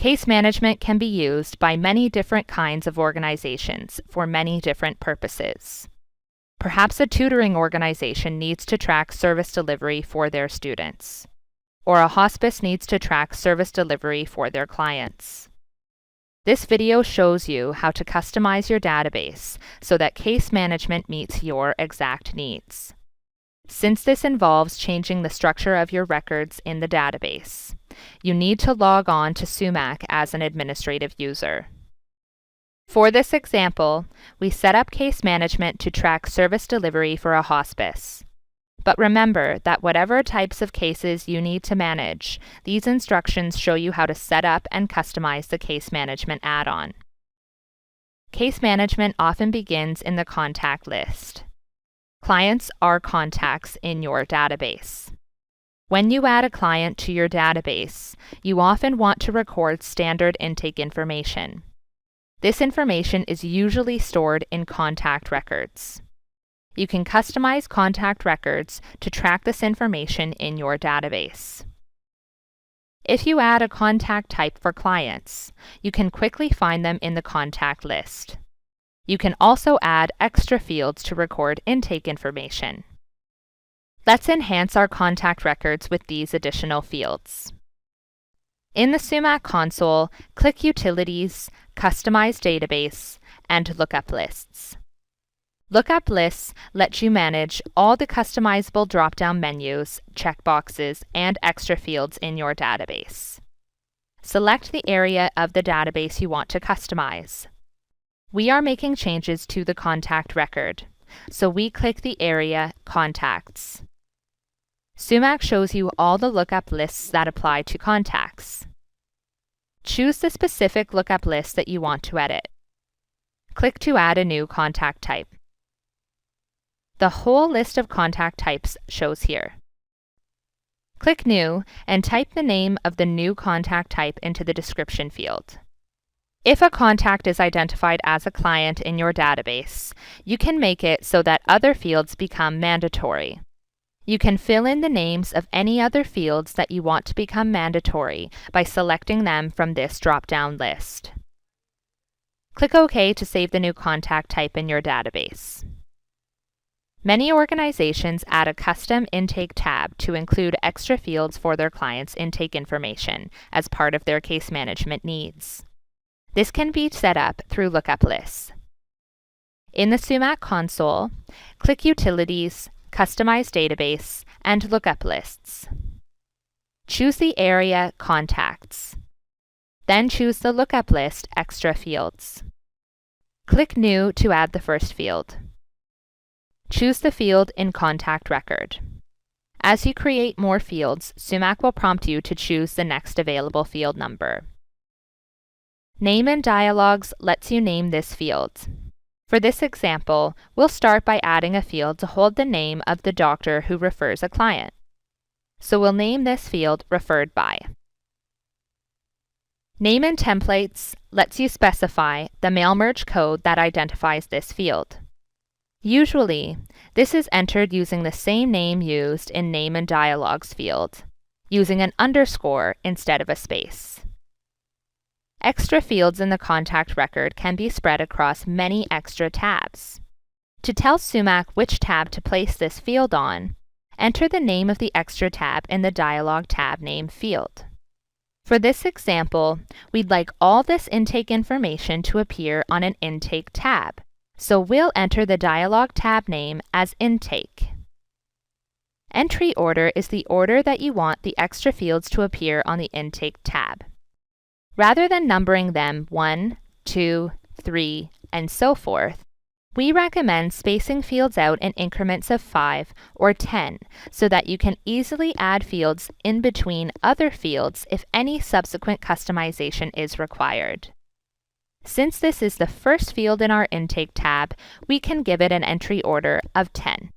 Case management can be used by many different kinds of organizations for many different purposes. Perhaps a tutoring organization needs to track service delivery for their students, or a hospice needs to track service delivery for their clients. This video shows you how to customize your database so that case management meets your exact needs. Since this involves changing the structure of your records in the database, you need to log on to Sumac as an administrative user. For this example, we set up case management to track service delivery for a hospice. But remember that whatever types of cases you need to manage, these instructions show you how to set up and customize the case management add-on. Case management often begins in the contact list. Clients are contacts in your database. When you add a client to your database, you often want to record standard intake information. This information is usually stored in contact records. You can customize contact records to track this information in your database. If you add a contact type for clients, you can quickly find them in the contact list. You can also add extra fields to record intake information. Let's enhance our contact records with these additional fields. In the Sumac console, click Utilities, Customize Database, and Lookup Lists. Lookup Lists let you manage all the customizable drop-down menus, checkboxes, and extra fields in your database. Select the area of the database you want to customize. We are making changes to the contact record, so we click the area Contacts. Sumac shows you all the lookup lists that apply to contacts. Choose the specific lookup list that you want to edit. Click to add a new contact type. The whole list of contact types shows here. Click New and type the name of the new contact type into the description field. If a contact is identified as a client in your database, you can make it so that other fields become mandatory. You can fill in the names of any other fields that you want to become mandatory by selecting them from this drop-down list. Click OK to save the new contact type in your database. Many organizations add a custom intake tab to include extra fields for their clients' intake information as part of their case management needs. This can be set up through lookup lists. In the Sumac console, click Utilities, Customize Database, and Lookup Lists. Choose the area Contacts. Then choose the lookup list Extra Fields. Click New to add the first field. Choose the field in Contact Record. As you create more fields, Sumac will prompt you to choose the next available field number. Name in Dialogues lets you name this field. For this example, we'll start by adding a field to hold the name of the doctor who refers a client. So we'll name this field Referred By. Name in Templates lets you specify the mail merge code that identifies this field. Usually, this is entered using the same name used in Name in Dialogues field, using an underscore instead of a space. Extra fields in the contact record can be spread across many extra tabs. To tell Sumac which tab to place this field on, enter the name of the extra tab in the Dialog tab name field. For this example, we'd like all this intake information to appear on an Intake tab, so we'll enter the Dialog tab name as Intake. Entry order is the order that you want the extra fields to appear on the Intake tab. Rather than numbering them 1, 2, 3, and so forth, we recommend spacing fields out in increments of 5 or 10 so that you can easily add fields in between other fields if any subsequent customization is required. Since this is the first field in our Intake tab, we can give it an entry order of 10.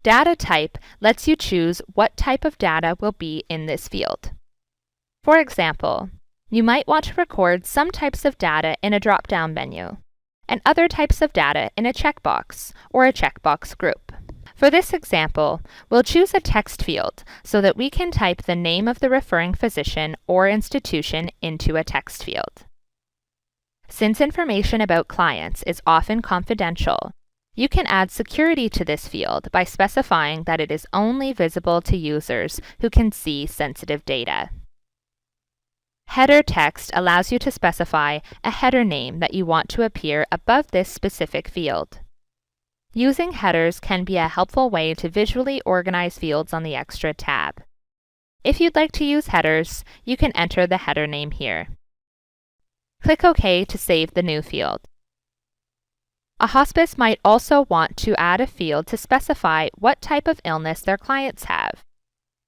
Data type lets you choose what type of data will be in this field. For example, you might want to record some types of data in a drop-down menu, and other types of data in a checkbox or a checkbox group. For this example, we'll choose a text field so that we can type the name of the referring physician or institution into a text field. Since information about clients is often confidential, you can add security to this field by specifying that it is only visible to users who can see sensitive data. Header text allows you to specify a header name that you want to appear above this specific field. Using headers can be a helpful way to visually organize fields on the Extra tab. If you'd like to use headers, you can enter the header name here. Click OK to save the new field. A hospice might also want to add a field to specify what type of illness their clients have.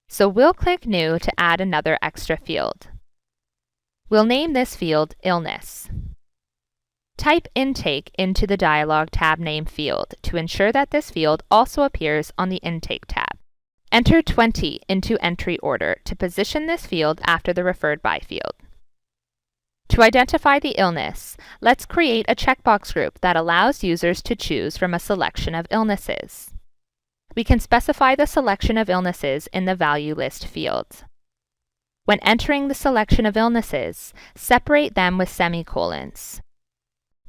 So we'll click New to add another extra field. We'll name this field Illness. Type Intake into the Dialog tab name field to ensure that this field also appears on the Intake tab. Enter 20 into entry order to position this field after the Referred By field. To identify the illness, let's create a checkbox group that allows users to choose from a selection of illnesses. We can specify the selection of illnesses in the Value List field. When entering the selection of illnesses, separate them with semicolons.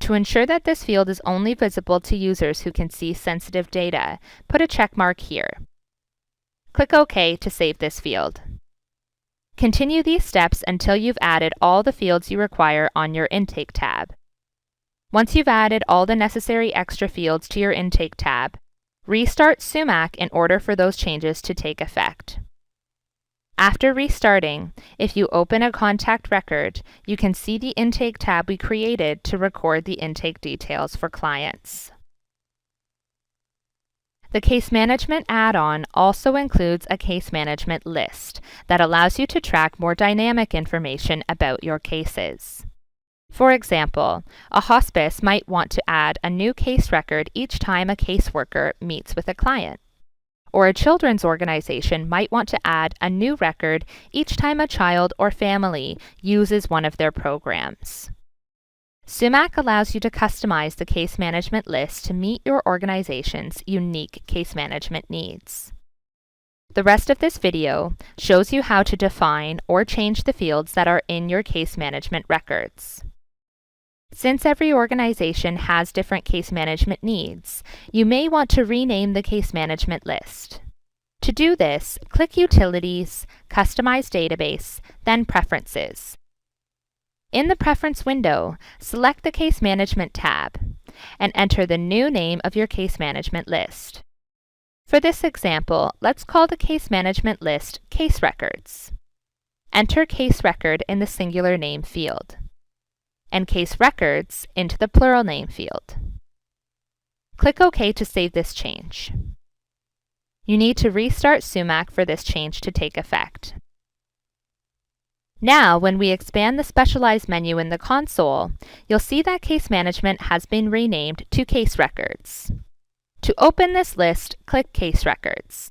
To ensure that this field is only visible to users who can see sensitive data, put a check mark here. Click OK to save this field. Continue these steps until you've added all the fields you require on your Intake tab. Once you've added all the necessary extra fields to your Intake tab, restart Sumac in order for those changes to take effect. After restarting, if you open a contact record, you can see the Intake tab we created to record the intake details for clients. The Case Management add-on also includes a case management list that allows you to track more dynamic information about your cases. For example, a hospice might want to add a new case record each time a caseworker meets with a client. Or a children's organization might want to add a new record each time a child or family uses one of their programs. Sumac allows you to customize the case management list to meet your organization's unique case management needs. The rest of this video shows you how to define or change the fields that are in your case management records. Since every organization has different case management needs, you may want to rename the case management list. To do this, click Utilities, Customize Database, then Preferences. In the Preference window, select the Case Management tab and enter the new name of your case management list. For this example, let's call the case management list Case Records. Enter Case Record in the singular name field, and Case Records into the plural name field. Click OK to save this change. You need to restart Sumac for this change to take effect. Now, when we expand the Specialized menu in the console, you'll see that Case Management has been renamed to Case Records. To open this list, click Case Records.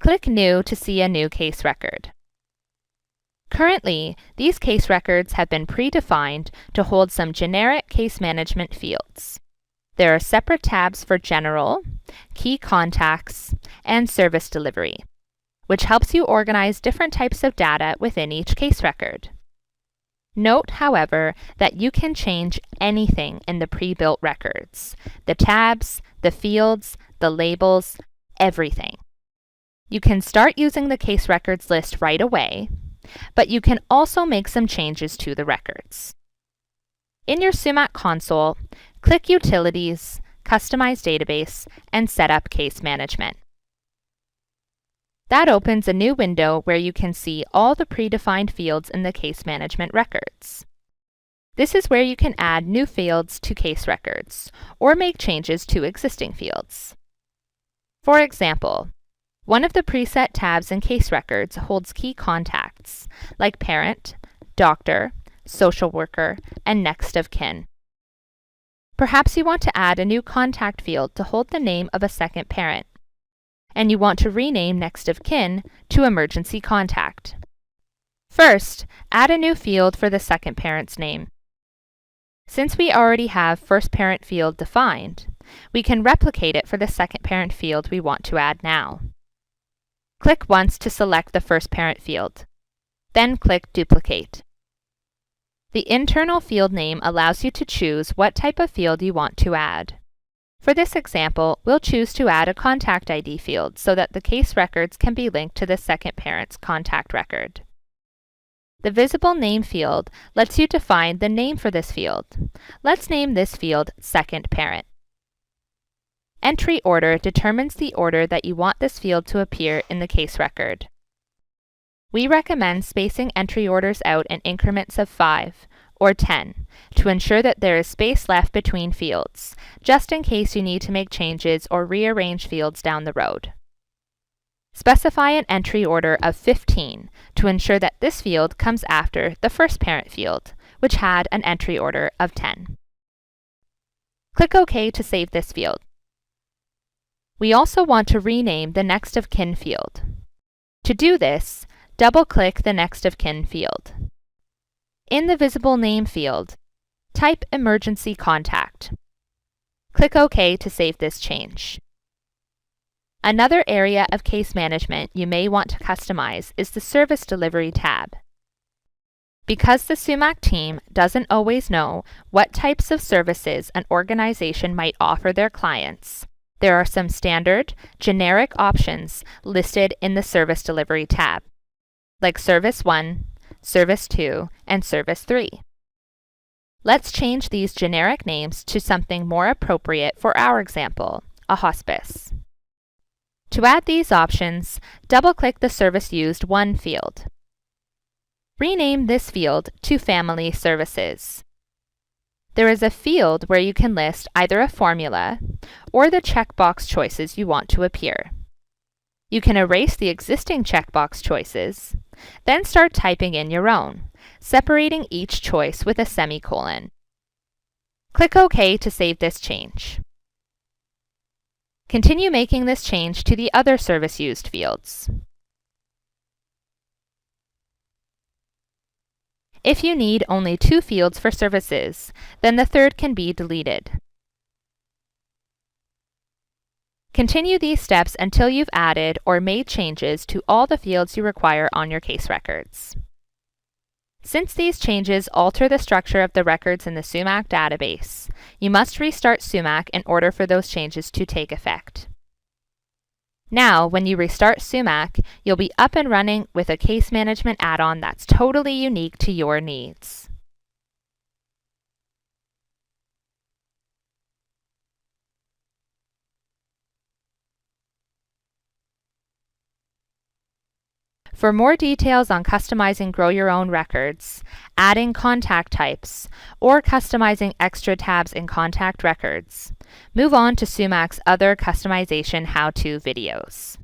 Click New to see a new case record. Currently, these case records have been predefined to hold some generic case management fields. There are separate tabs for General, Key Contacts, and Service Delivery, which helps you organize different types of data within each case record. Note, however, that you can change anything in the pre-built records: the tabs, the fields, the labels, everything. You can start using the case records list right away, but you can also make some changes to the records. In your Sumac console, click Utilities, Customize Database, and Set up Case Management. That opens a new window where you can see all the predefined fields in the case management records. This is where you can add new fields to case records or make changes to existing fields. For example, one of the preset tabs in case records holds key contacts like parent, doctor, social worker, and next of kin. Perhaps you want to add a new contact field to hold the name of a second parent, and you want to rename next of kin to emergency contact. First, add a new field for the second parent's name. Since we already have first parent field defined, we can replicate it for the second parent field we want to add now. Click once to select the first parent field, then click Duplicate. The internal field name allows you to choose what type of field you want to add. For this example, we'll choose to add a contact ID field so that the case records can be linked to the second parent's contact record. The visible name field lets you define the name for this field. Let's name this field Second Parent. Entry order determines the order that you want this field to appear in the case record. We recommend spacing entry orders out in increments of 5 or 10 to ensure that there is space left between fields, just in case you need to make changes or rearrange fields down the road. Specify an entry order of 15 to ensure that this field comes after the first parent field, which had an entry order of 10. Click OK to save this field. We also want to rename the next of kin field. To do this, double-click the next of kin field. In the visible name field, type Emergency Contact. Click OK to save this change. Another area of case management you may want to customize is the Service Delivery tab. Because the Sumac team doesn't always know what types of services an organization might offer their clients, there are some standard, generic options listed in the Service Delivery tab, like Service 1, Service 2, and Service 3. Let's change these generic names to something more appropriate for our example, a hospice. To add these options, double-click the Service Used 1 field. Rename this field to Family Services. There is a field where you can list either a formula or the checkbox choices you want to appear. You can erase the existing checkbox choices, then start typing in your own, separating each choice with a semicolon. Click OK to save this change. Continue making this change to the other service used fields. If you need only 2 fields for services, then the third can be deleted. Continue these steps until you've added or made changes to all the fields you require on your case records. Since these changes alter the structure of the records in the Sumac database, you must restart Sumac in order for those changes to take effect. Now, when you restart Sumac, you'll be up and running with a case management add-on that's totally unique to your needs. For more details on customizing Grow Your Own records, adding contact types, or customizing extra tabs in contact records, move on to Sumac's other customization how-to videos.